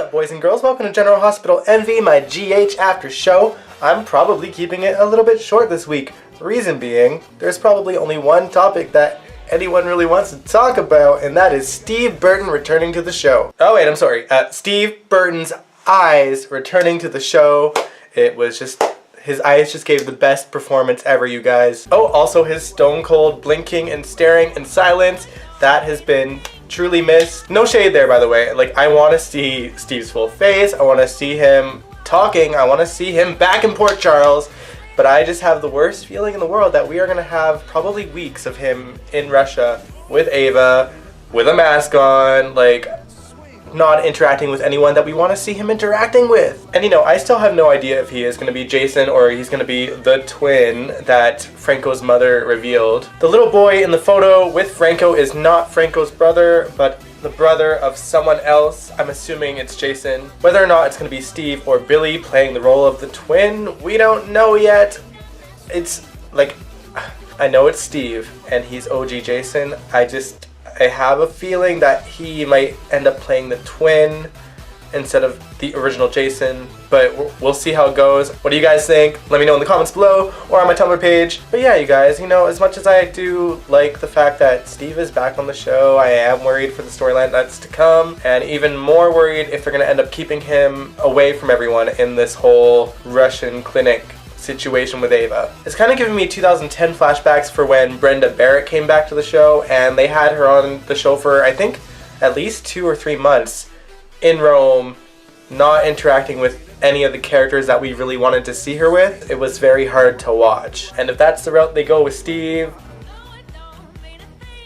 up, boys and girls? Welcome to General Hospital Envy, my GH after show. I'm probably keeping it a little bit short this week. Reason being, there's probably only one topic that anyone really wants to talk about, and that is Steve Burton returning to the show. Oh wait, I'm sorry. Steve Burton's eyes returning to the show. It was just... his eyes just gave the best performance ever, you guys. Oh, also his stone cold blinking and staring in silence. That has been truly missed. No shade there, by the way. Like, I want to see Steve's full face. I want to see him talking. I want to see him back in Port Charles. But I just have the worst feeling in the world that we are going to have probably weeks of him in Russia with Ava, with a mask on, like, not interacting with anyone that we want to see him interacting with. And you know, I still have no idea if he is going to be Jason or he's going to be the twin that Franco's mother revealed. The little boy in the photo with Franco is not Franco's brother, but the brother of someone else. I'm assuming it's Jason. Whether or not it's going to be Steve or Billy playing the role of the twin, we don't know yet. It's like, I know it's Steve and he's OG Jason. I have a feeling that he might end up playing the twin instead of the original Jason, but we'll see how it goes. What do you guys think? Let me know in the comments below or on my Tumblr page. But yeah, you guys, you know, as much as I do like the fact that Steve is back on the show, I am worried for the storyline that's to come, and even more worried if they're going to end up keeping him away from everyone in this whole Russian clinic situation with Ava. It's kind of giving me 2010 flashbacks for when Brenda Barrett came back to the show, and they had her on the show for, I think, at least 2 or 3 months in Rome, not interacting with any of the characters that we really wanted to see her with. It was very hard to watch. And if that's the route they go with Steve,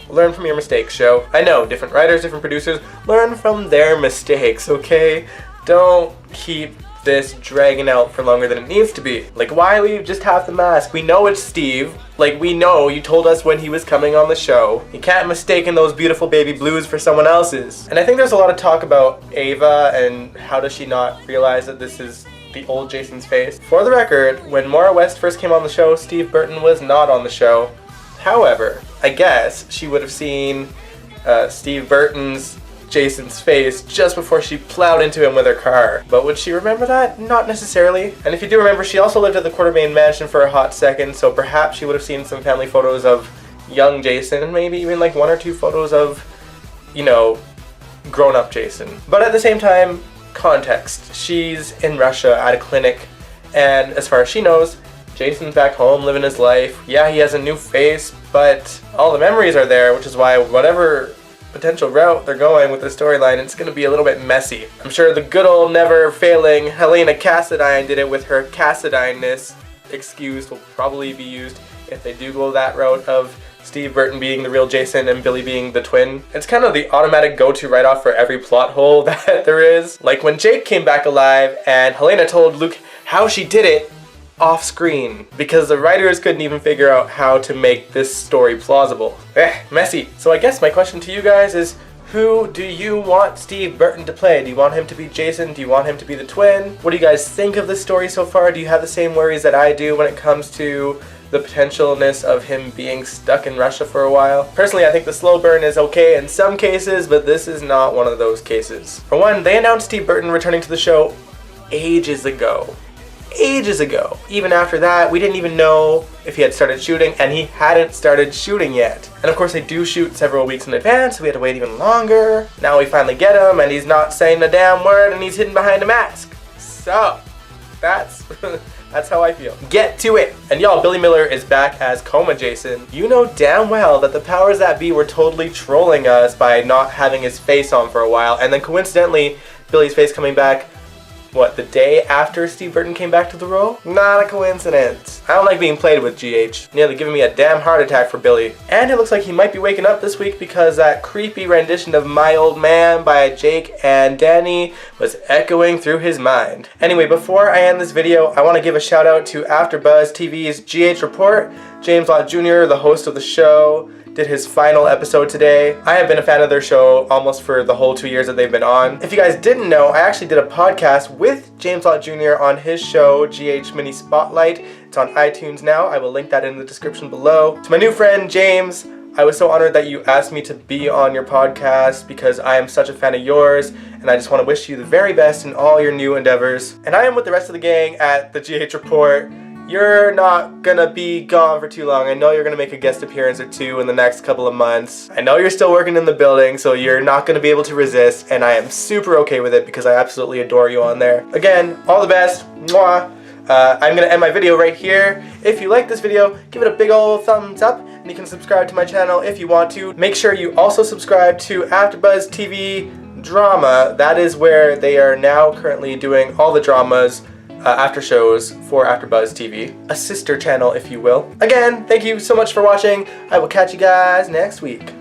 learn from your mistakes, show. I know, different writers, different producers, learn from their mistakes, okay? Don't keep this dragging out for longer than it needs to be. Like, why leave just half the mask? We know it's Steve. Like, we know you told us when he was coming on the show. You can't mistake those beautiful baby blues for someone else's. And I think there's a lot of talk about Ava and how does she not realize that this is the old Jason's face. For the record, when Maura West first came on the show, Steve Burton was not on the show. However, I guess she would have seen Steve Burton's Jason's face just before she plowed into him with her car. But would she remember that? Not necessarily. And if you do remember, she also lived at the Quartermaine Mansion for a hot second, so perhaps she would have seen some family photos of young Jason, and maybe even like 1 or 2 photos of, you know, grown-up Jason. But at the same time, context. She's in Russia at a clinic, and as far as she knows, Jason's back home living his life. Yeah, he has a new face, but all the memories are there, which is why whatever potential route they're going with the storyline, it's going to be a little bit messy. I'm sure the good old never failing Helena Cassadine did it with her Cassadine-ness excuse will probably be used if they do go that route of Steve Burton being the real Jason and Billy being the twin. It's kind of the automatic go-to write-off for every plot hole that there is. Like when Jake came back alive and Helena told Luke how she did it off screen because the writers couldn't even figure out how to make this story plausible. Messy. So I guess my question to you guys is, who do you want Steve Burton to play? Do you want him to be Jason? Do you want him to be the twin? What do you guys think of this story so far? Do you have the same worries that I do when it comes to the potentialness of him being stuck in Russia for a while? Personally, I think the slow burn is okay in some cases, but this is not one of those cases. For one, they announced Steve Burton returning to the show ages ago. Ages ago. Even after that, we didn't even know if he had started shooting, and he hadn't started shooting yet. And of course they do shoot several weeks in advance, so we had to wait even longer. Now we finally get him, and he's not saying a damn word, and he's hidden behind a mask. So, that's how I feel. Get to it! And y'all, Billy Miller is back as Coma Jason. You know damn well that the powers that be were totally trolling us by not having his face on for a while, and then coincidentally, Billy's face coming back, what, the day after Steve Burton came back to the role? Not a coincidence. I don't like being played with, GH. Nearly giving me a damn heart attack for Billy. And it looks like he might be waking up this week because that creepy rendition of My Old Man by Jake and Danny was echoing through his mind. Anyway, before I end this video, I want to give a shout out to Afterbuzz TV's GH Report. James Lott Junior, the host of the show, did his final episode today. I have been a fan of their show almost for the whole 2 years that they've been on. If you guys didn't know, I actually did a podcast with James Lott Jr. on his show, GH Mini Spotlight. It's on iTunes now. I will link that in the description below. To my new friend, James, I was so honored that you asked me to be on your podcast because I am such a fan of yours, and I just want to wish you the very best in all your new endeavors. And I am with the rest of the gang at the GH Report. You're not gonna be gone for too long. I know you're gonna make a guest appearance or two in the next couple of months. I know you're still working in the building, so you're not gonna be able to resist, and I am super okay with it because I absolutely adore you on there. Again, all the best. Mwah. I'm gonna end my video right here. If you like this video, give it a big old thumbs up, and you can subscribe to my channel if you want to. Make sure you also subscribe to Afterbuzz TV Drama. That is where they are now currently doing all the dramas, after shows for Afterbuzz TV. A sister channel, if you will. Again, thank you so much for watching. I will catch you guys next week.